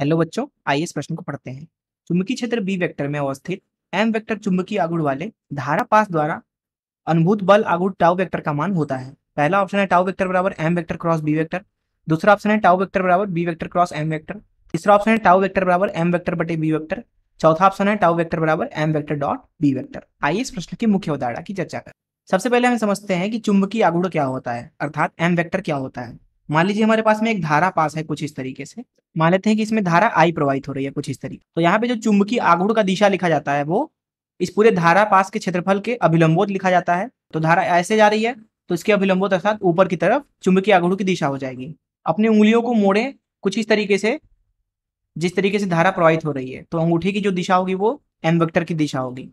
Hello बच्चों, आइए इस प्रश्न को पढ़ते हैं। चुंबकीय क्षेत्र बी वेक्टर में अवस्थित एम वेक्टर चुंबकीय आघूर्ण वाले धारा पास द्वारा अनुभूत बल आघूर्ण टाउ वेक्टर का मान होता है। पहला ऑप्शन है टाउ वेक्टर बराबर M vector cross B vector. दूसरा ऑप्शन है टाउ वेक्टर बराबर B vector cross M vector. तीसरा ऑप्शन है टाउ वेक्टर बराबर एम वेक्टर बटे बी वेक्टर। चौथा ऑप्शन है टाउ वेक्टर बराबर M vector dot B vector. आइए इस प्रश्न की मुख्य अवधारणा की चर्चा करें। सबसे पहले हम समझते हैं कि चुंबकीय आघूर्ण क्या होता है, अर्थात एम वेक्टर क्या होता है। मान लीजिए हमारे पास में एक धारा पास है कुछ इस तरीके से। मान लेते हैं कि इसमें धारा आई प्रवाहित हो रही है कुछ इस तरीके। तो यहाँ पे जो चुंबकीय आघूर्ण का दिशा लिखा जाता है वो इस पूरे धारा पास के क्षेत्रफल के अभिलंबोत लिखा जाता है। तो धारा ऐसे जा रही है तो इसके अभिलंबोत अर्थात ऊपर की तरफ चुंबकीय आघूर्ण की दिशा हो जाएगी। अपनी उंगलियों को मोड़े कुछ इस तरीके से, जिस तरीके से धारा प्रवाहित हो रही है, तो अंगूठी की जो दिशा होगी वो एम वेक्टर की दिशा होगी।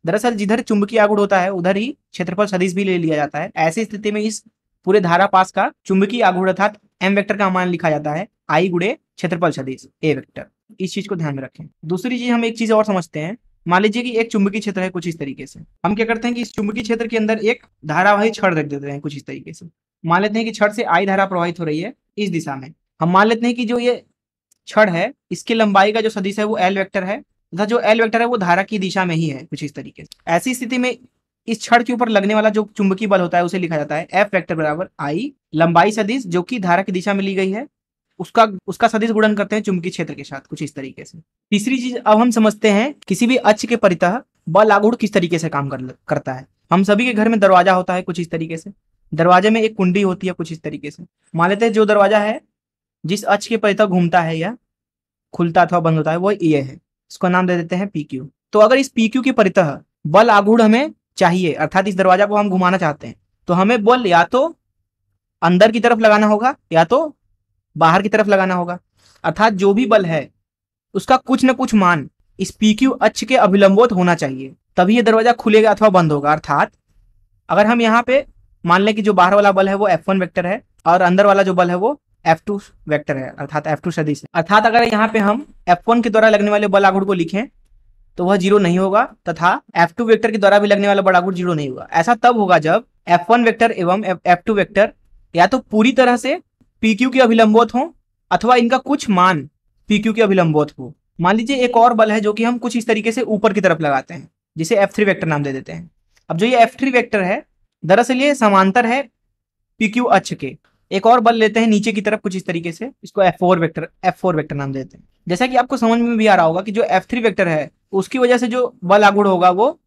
दरअसल जिधर चुंबकीय आघूर्ण होता है उधर ही क्षेत्रफल सदिश भी ले लिया जाता है। ऐसी स्थिति में इस पूरे धारा पास का चुंबकीय आघूर्ण अर्थात एम वेक्टर का मान लिखा जाता है आई गुणे क्षेत्रफल सदिश ए वेक्टर। इस चीज को ध्यान में रखें। दूसरी चीज हम एक चीज और समझते हैं। मान लीजिए कि एक चुंबकीय क्षेत्र है कुछ इस तरीके से। हम क्या करते हैं कि इस चुंबकीय क्षेत्र के अंदर एक धारावाही छड़ रख देते हैं कुछ इस तरीके से। मान लेते हैं कि छड़ से आई धारा प्रवाहित हो रही है इस दिशा में। हम मान लेते हैं कि जो ये छड़ है इसकी लंबाई का जो सदिश है वो एल वेक्टर है तथा जो एल वेक्टर है वो धारा की दिशा में ही है कुछ इस तरीके से। ऐसी स्थिति में इस छड़ के ऊपर लगने वाला जो चुंबकीय बल होता है उसे लिखा जाता है एफ वेक्टर बराबर आई लंबाई सदिश जो कि धारा की दिशा में ली गई है उसका उसका सदिश गुणन करते हैं चुंबकीय क्षेत्र के साथ कुछ इस तरीके से। तीसरी चीज अब हम समझते हैं किसी भी अक्ष के परितः बल आघूर्ण किस तरीके से काम करता है। हम सभी के घर में दरवाजा होता है कुछ इस तरीके से। दरवाजे में एक कुंडी होती है कुछ इस तरीके से। मान लेते हैं जो दरवाजा है जिस अक्ष के परितः घूमता है या खुलता अथवा बंद होता है वो ये है। इसको नाम दे देते हैं पी क्यू। तो अगर इस पी क्यू के परितः बल आघूर्ण हमें चाहिए अर्थात इस दरवाजा को हम घुमाना चाहते हैं तो हमें बल या तो अंदर की तरफ लगाना होगा या तो बाहर की तरफ लगाना होगा। अर्थात जो भी बल है उसका कुछ न कुछ मान इस पी क्यू अक्ष के अभिलंबोत होना चाहिए, तभी ये दरवाजा खुलेगा अथवा बंद होगा। अर्थात अगर हम यहाँ पे मान लें कि जो बाहर वाला बल है वो F1 वेक्टर है और अंदर वाला जो बल है वो F2 वेक्टर है अर्थात F2 सदिश है। अर्थात अगर यहाँ पे हम F1 के द्वारा लगने वाले बल आघूर्ण को लिखें तो वह जीरो नहीं होगा तथा F2 वेक्टर के द्वारा भी लगने वाला बल आघूर्ण जीरो नहीं होगा। ऐसा तब होगा जब F1 वेक्टर एवं F2 वेक्टर या तो पूरी तरह से PQ के अभिलंबोत हो अथवा इनका कुछ मान PQ के अभिलंबोत हो। मान लीजिए एक और बल है जो कि हम कुछ इस तरीके से ऊपर की तरफ लगाते हैं जिसे F3 वेक्टर नाम दे देते हैं। अब जो ये F3 वेक्टर है दरअसल ये समांतर है PQ अक्ष के। एक और बल लेते हैं नीचे की तरफ कुछ इस तरीके से, इसको F4 वेक्टर नाम देते हैं। जैसा कि आपको समझ में भी आ रहा होगा कि जो F3 वेक्टर है उसकी वजह से जो बल आघूर्ण होगा वो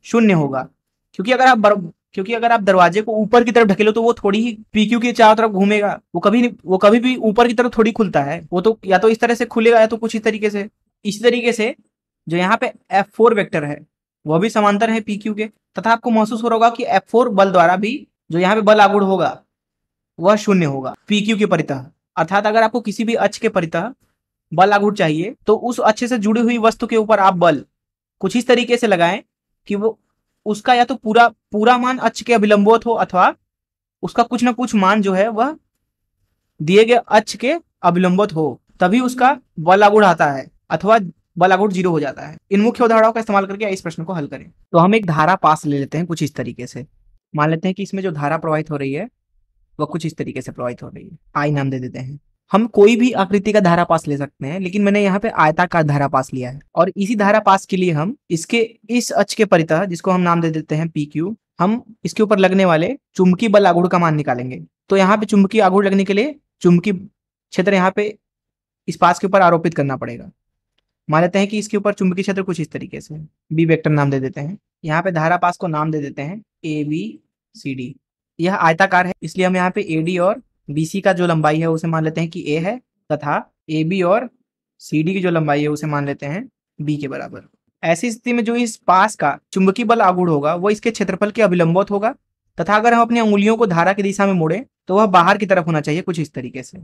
शून्य होगा, क्योंकि अगर आप दरवाजे को ऊपर की तरफ ढकेलो तो वो थोड़ी ही PQ के चारों तरफ घूमेगा। वो कभी भी ऊपर की तरफ थोड़ी खुलता है। वो तो या तो इस तरह से खुलेगा या तो कुछ इस तरीके से। इसी तरीके से जो यहाँ पे F4 वेक्टर है वह भी समांतर है PQ के तथा आपको महसूस हो रहा होगा कि F4 बल द्वारा भी जो यहाँ पे बल आघूर्ण होगा वह शून्य होगा PQ के परितः। अर्थात अगर आपको किसी भी अक्ष के परितः बल आघूर्ण चाहिए तो उस अक्ष से जुड़ी हुई वस्तु के ऊपर आप बल कुछ इस तरीके से लगाएं कि वो उसका या तो पूरा मान अक्ष के अभिलंबोत हो अथवा उसका कुछ ना कुछ मान जो है वह दिए गए अक्ष के अभिलंबोत हो, तभी उसका बल आघूर्ण आता है अथवा बल आघूर्ण जीरो हो जाता है। इन मुख्य उदाहरणों का इस्तेमाल करके इस प्रश्न को हल करें। तो हम एक धारा पास ले लेते हैं कुछ इस तरीके से। मान लेते हैं कि इसमें जो धारा प्रवाहित हो रही है वह कुछ इस तरीके से प्रवाहित हो रही है, आई नाम दे देते हैं। हम कोई भी आकृति का धारा पास ले सकते हैं लेकिन मैंने यहाँ पे आयताकार धारा पास लिया है और इसी धारा पास के लिए हम इसके इस अक्ष के परितः जिसको हम नाम दे देते हैं PQ, हम इसके ऊपर लगने वाले चुंबकीय बल आघूर्ण का मान निकालेंगे। तो यहाँ पे चुंबकीय आघूर्ण लगने के लिए चुंबकीय क्षेत्र यहाँ पे इस पास के ऊपर आरोपित करना पड़ेगा। मान लेते हैं कि इसके ऊपर चुंबकीय क्षेत्र कुछ इस तरीके से बी वेक्टर नाम दे देते हैं। यहाँ पे धारा पास को नाम दे देते हैं ABCD। यह आयताकार है इसलिए हम यहाँ पे AD और BC का जो लंबाई है उसे मान लेते हैं कि A है तथा AB और CD की जो लंबाई है उसे मान लेते हैं B के बराबर। ऐसी स्थिति में जो इस पास का चुंबकीय बल आघूर्ण होगा वो इसके क्षेत्रफल के अभिलंबोत होगा तथा अगर हम अपनी अंगुलियों को धारा की दिशा में मोड़े तो वह बाहर की तरफ होना चाहिए कुछ इस तरीके से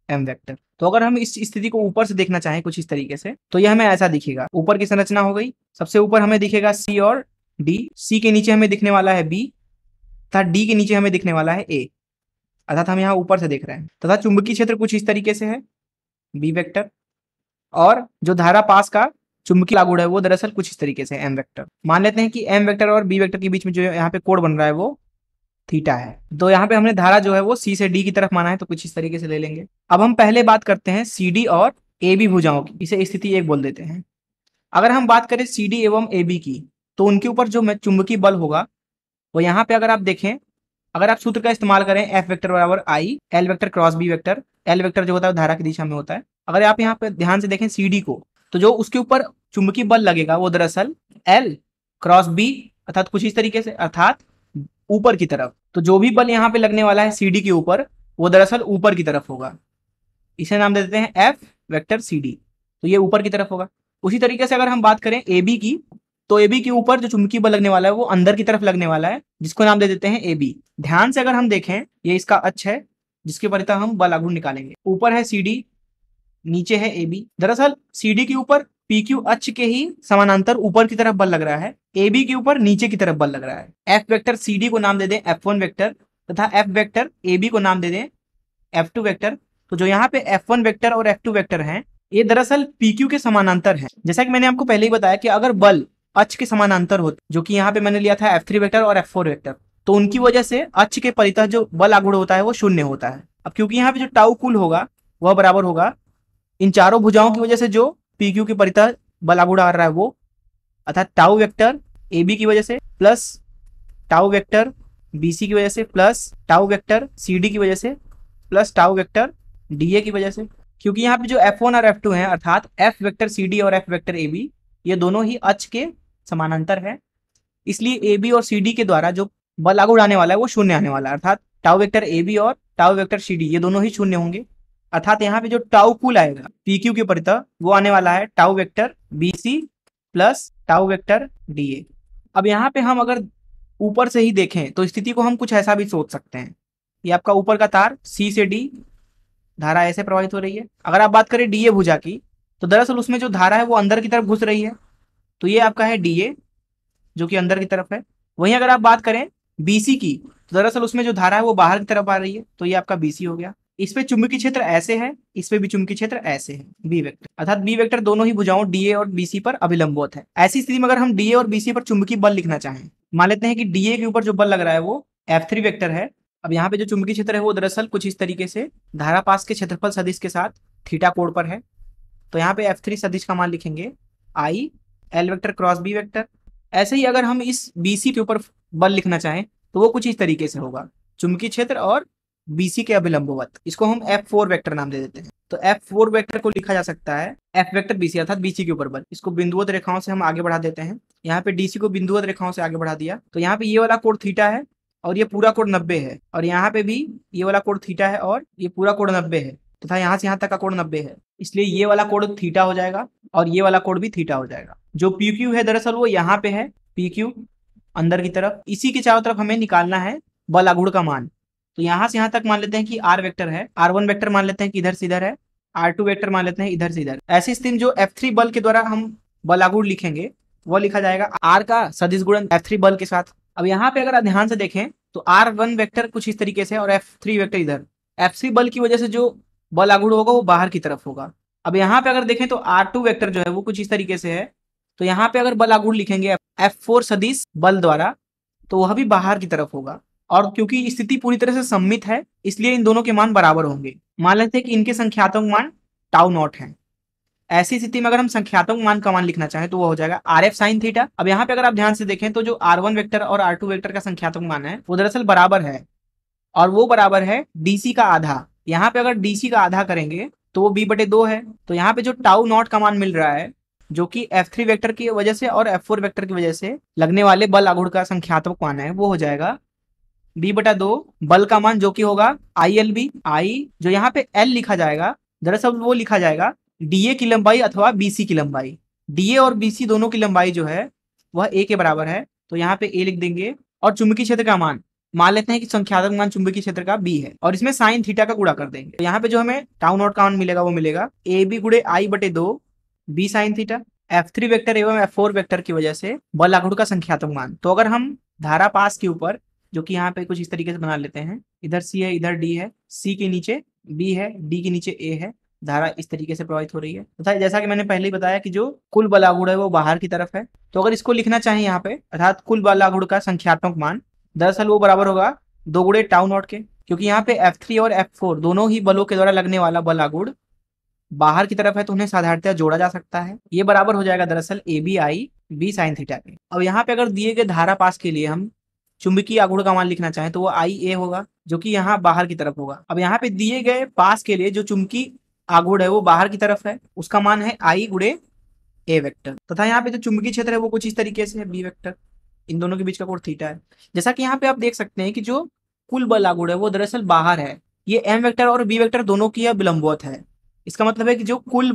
एम वेक्टर। तो अगर हम इस स्थिति को ऊपर से देखना चाहें कुछ इस तरीके से तो यह हमें ऐसा दिखेगा। ऊपर की संरचना हो गई, सबसे ऊपर हमें दिखेगा C और D, C के नीचे हमें दिखने वाला है B तथा D के नीचे हमें दिखने वाला है A। अर्थात हम यहाँ ऊपर से देख रहे हैं तथा चुंबकीय क्षेत्र कुछ इस तरीके से है B वेक्टर और जो धारा पास का चुंबकीय आघूर्ण है वो दरअसल कुछ इस तरीके से M वेक्टर। मान लेते हैं कि M वेक्टर और B वेक्टर के बीच में जो यहाँ पे कोण बन रहा है वो थीटा है। तो यहाँ पे हमने धारा जो है वो C से D की तरफ माना है तो कुछ इस तरीके से ले लेंगे। अब हम पहले बात करते हैं CD और ए बी भुजाओं की, इसे स्थिति 1 बोल देते हैं। अगर हम बात करें सी डी एवं ए बी की, तो उनके ऊपर जो चुंबकीय बल होगा वो यहाँ पे अगर आप देखें, अगर आप सूत्र का इस्तेमाल करें एफ वेक्टर बराबर I L vector cross B vector, L vector जो होता है धारा की दिशा में होता है। अगर आप यहाँ पे ध्यान से देखें सी डी को, तो जो उसके ऊपर चुंबकीय बल लगेगा वो दरअसल एल क्रॉस बी, अर्थात कुछ इस तरीके से, अर्थात ऊपर की तरफ। तो जो भी बल यहाँ पे लगने वाला है सी डी के ऊपर वो दरअसल ऊपर की तरफ होगा। इसे नाम दे देते हैं एफ वेक्टर सी डी, तो ये ऊपर की तरफ होगा। उसी तरीके से अगर हम बात करें ए बी की, तो ए बी के ऊपर जो चुंबकीय बल लगने वाला है वो अंदर की तरफ लगने वाला है, जिसको नाम दे देते हैं ए बी। ध्यान से अगर हम देखें, ये इसका अक्ष है जिसके परितः हम बल आघूर्ण निकालेंगे। ऊपर है सी डी, नीचे है ए बी। दरअसल सी डी के ऊपर पी क्यू अक्ष के ही समानांतर ऊपर की तरफ बल लग रहा है, ए बी के ऊपर नीचे की तरफ बल लग रहा है। एफ वेक्टर सी डी को नाम दे दें F1 वेक्टर, तथा एफ वेक्टर ए बी को नाम दे दें F2 वेक्टर। तो जो यहाँ पे F1 वेक्टर और F2 वेक्टर हैं, ये दरअसल PQ के समानांतर हैं। जैसा कि मैंने आपको पहले ही बताया कि अगर बल अक्ष के समानांतर होते, जो कि यहाँ पे मैंने लिया था F3 वेक्टर और F4 वेक्टर, तो उनकी वजह से अक्ष के परितः जो बल आघूर्ण होता है वो शून्य होता है। अब क्योंकि यहाँ पे जो टाउ कुल होगा वह बराबर होगा इन चारों भुजाओं की वजह से जो PQ के परितः बल आघूर्ण आ रहा है वो, अर्थात टाउ वेक्टर AB की वजह से प्लस टाउ वेक्टर BC की वजह से प्लस टाउ वेक्टर CD की वजह से प्लस टाउ वेक्टर DA की वजह से। क्योंकि यहाँ पे जो F1 और F2 हैं, अर्थात F वेक्टर CD और F वेक्टर AB, ये दोनों ही अक्ष के समानांतर है, इसलिए AB और CD के द्वारा जो बल आघूर्ण आने वाला है वो शून्य आने वाला है। अर्थात टाउ वेक्टर AB और टाउ वेक्टर CD ये दोनों ही शून्य होंगे। अर्थात यहाँ पे जो टाउ कुल आएगा PQ के परितः वो आने वाला है tau vector BC plus tau vector DA। अब यहाँ पे हम अगर ऊपर से ही देखें तो स्थिति को हम कुछ ऐसा भी सोच सकते हैं। ये आपका ऊपर का तार C से D धारा ऐसे प्रवाहित हो रही है। अगर आप बात करें DA भुजा की, तो दरअसल उसमें जो धारा है वो अंदर की तरफ घुस रही है, तो ये आपका है DA जो कि अंदर की तरफ है। वहीं अगर आप बात करें BC की, तो दरअसल उसमें जो धारा है वो बाहर की तरफ आ रही है, तो ये आपका BC हो गया। इस पे चुंबकीय क्षेत्र ऐसे है, इस पे भी चुंबकीय क्षेत्र ऐसे है, बी वेक्टर, अर्थात बी वेक्टर दोनों ही भुजाओं DA और BC पर अभिलंबवत है। ऐसी स्थिति में अगर हम DA और BC पर चुंबकीय बल लिखना चाहें, मान लेते हैं कि DA के ऊपर जो बल लग रहा है वो F3 वेक्टर है। अब यहाँ पे जो चुंबकीय क्षेत्र है वो दरअसल कुछ इस तरीके से धारापाश के क्षेत्रफल सदिश के साथ थीटा कोण पर है, तो यहाँ पे F3 सदिश का मान लिखेंगे I L vector cross B vector. ऐसे ही अगर हम इस BC के ऊपर बल लिखना चाहें तो वो कुछ इस तरीके से होगा, चुंबकीय क्षेत्र और BC के अभिलंबवत, इसको हम F4 वेक्टर नाम दे देते हैं। तो F4 वेक्टर को लिखा जा सकता है F वेक्टर BC, अर्थात BC के ऊपर बल। इसको बिंदुवत रेखाओं से हम आगे बढ़ा देते हैं। यहाँ पे DC को बिंदुवत रेखाओं से आगे बढ़ा दिया, तो यहाँ पे ये वाला कोण थीटा है और ये पूरा कोण 90 है, और यहाँ पे भी ये वाला कोण थीटा है और ये पूरा कोण 90 है, तथा यहाँ से यहाँ तक का कोण 90 है, इसलिए ये वाला कोण थीटा हो जाएगा और ये वाला कोण भी थीटा हो जाएगा। जो PQ है दरअसल वो यहाँ पे है, PQ अंदर की तरफ, इसी के चारों तरफ हमें निकालना है बल आघूर्ण का मान। तो यहाँ से यहाँ तक मान लेते हैं कि R वेक्टर है, R1 वेक्टर मान लेते हैं कि इधर से इधर है, R2 वेक्टर मान लेते हैं इधर से इधर। ऐसी स्थिति में जो F3 बल के द्वारा हम बल आघूर्ण लिखेंगे वो लिखा जाएगा R का सदिश गुणन F3 बल के साथ। अब यहाँ पे अगर आप ध्यान से देखें तो R1 वेक्टर कुछ इस तरीके से और F3 वेक्टर इधर, F3 बल की वजह से जो बल आघूर्ण होगा वो बाहर की तरफ होगा। अब यहाँ पे अगर देखें तो R2 वेक्टर जो है वो कुछ इस तरीके से है, तो यहाँ पे अगर बल आघूर्ण लिखेंगे F4 सदिश बल द्वारा तो वह भी बाहर की तरफ होगा, और क्योंकि स्थिति पूरी तरह से सममित है इसलिए इन दोनों के मान बराबर होंगे। मान लेते हैं कि इनके संख्यात्मक मान टाउ नॉट है। ऐसी स्थिति में अगर हम संख्यात्मक मान का मान लिखना चाहें तो वो हो जाएगा RF साइन थीटा। अब यहाँ पे अगर आप ध्यान से देखें तो जो R1 वेक्टर और R2 वेक्टर का संख्यात्मक मान है वो दरअसल बराबर है, और वो बराबर है DC का आधा। यहाँ पे अगर DC का आधा करेंगे तो वो B/2 है। तो यहाँ पे जो टाउ नॉट का मान मिल रहा है जो कि F3 वेक्टर की वजह से और F4 वेक्टर की वजह से लगने वाले बल आघूर्ण का संख्यात्मक मान है वो हो जाएगा B/2 बल का मान, जो कि होगा ILB। I जो यहाँ पे L लिखा जाएगा दरअसल वो लिखा जाएगा DA की लंबाई अथवा BC की लंबाई। DA और BC दोनों की लंबाई जो है वह A के बराबर है, तो यहाँ पे A लिख देंगे। और चुंबकीय क्षेत्र का मान मान लेते हैं कि संख्यात्मक मान चुंबकीय क्षेत्र का B है, और इसमें साइन थीटा का गुणा कर देंगे। तो यहाँ पे जो हमें टाउ नॉट का मान मिलेगा वो मिलेगा AB गुणे I/2 B sine theta. F3 vector एवं F4 वेक्टर की वजह से बल आघूर्ण का संख्यात्मक मान। तो अगर हम धारा पास के ऊपर, जो कि यहाँ पे कुछ इस तरीके से बना लेते हैं, इधर C है इधर D है, C के नीचे B है, D के नीचे A है, धारा इस तरीके से प्रवाहित हो रही है तथा जैसा कि मैंने पहले ही बताया कि जो कुल बल आघूर्ण है वो बाहर की तरफ है। तो अगर इसको लिखना चाहें यहाँ पे, अर्थात कुल बल आघूर्ण का संख्यात्मक मान, दरअसल वो बराबर होगा 2 गुणे टाउ नॉट के, क्योंकि यहाँ पे F3 और F4 दोनों ही बलों के द्वारा लगने वाला बल आघूर्ण बाहर की तरफ है तो उन्हें साधारणतः जोड़ा जा सकता है। ये बराबर हो जाएगा दरअसल A B I B sine theta के। अब यहाँ पे अगर दिए गए धारा पास के लिए हम चुंबकीय आघूर्ण का मान लिखना चाहें तो वो आई ए होगा, जो कि यहाँ बाहर की तरफ होगा। अब यहाँ पे दिए गए पास के लिए जो चुंबकीय आघूर्ण है वो बाहर की तरफ है, उसका मान है आई गुणे ए वेक्टर, तथा यहाँ पे जो चुंबकीय क्षेत्र है वो कुछ इस तरीके से है बी वेक्टर। इन दोनों के बीच का कोण थीटा है। जैसा कि यहाँ पे आप देख सकते हैं कि जो कुल बल आघूर्ण है वो दरअसल बाहर है। ये एम वेक्टर और बी वेक्टर दोनों की यह विलंबवत है। इसका मतलब है कि जो कुल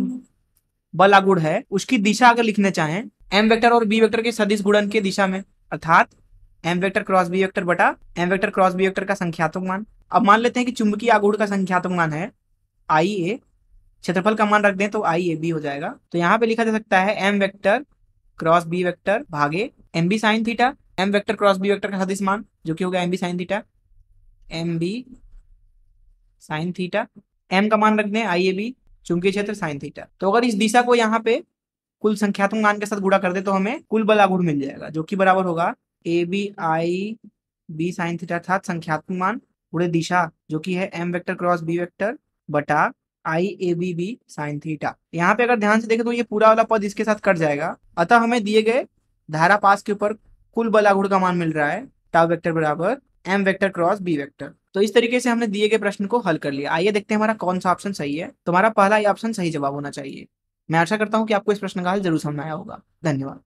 बल आघूर्ण है उसकी दिशा अगर लिखने चाहें एम वेक्टर और बी वेक्टर के सदिश गुणन के दिशा में, अर्थात M vector cross B vector बटा M vector cross B vector का संख्यात्मक मान। अब मान लेते हैं कि चुंबकीय आघूर्ण का संख्यात्मक मान है आई ए, क्षेत्रफल का मान रख दें तो आई ए बी हो जाएगा। तो यहाँ पे लिखा जा सकता है M vector cross B vector भागे M B sine theta, M vector cross B vector का सदिश मान जो कि हो गया M B sine theta, M B sine theta, M का मान रख दें आई ए बी, चुंबकीय क्षेत्र साइन थीटा। तो अगर इस दिशा को यहाँ पे कुल संख्यात्मक मान के साथ गुणा कर दे तो हमें कुल बल आघूर्ण मिल जाएगा, जो कि बराबर होगा A B I B sine theta अर्थात संख्यात्मक मान गुणे दिशा जो कि है M vector cross B vector बटा I A B B sine theta. यहाँ पे अगर ध्यान से देखें तो ये पूरा वाला पद इसके साथ कट जाएगा, अतः हमें दिए गए धारा पास के ऊपर कुल बल आघूर्ण का मान मिल रहा है टाउ वेक्टर बराबर M vector cross B vector. तो इस तरीके से हमने दिए गए प्रश्न को हल कर लिया। आइए देखते हैं हमारा कौन सा ऑप्शन सही है। तुम्हारा पहला ही ऑप्शन सही जवाब होना चाहिए। मैं आशा करता हूं कि आपको इस प्रश्न का हल जरूर समझ में आया होगा। धन्यवाद।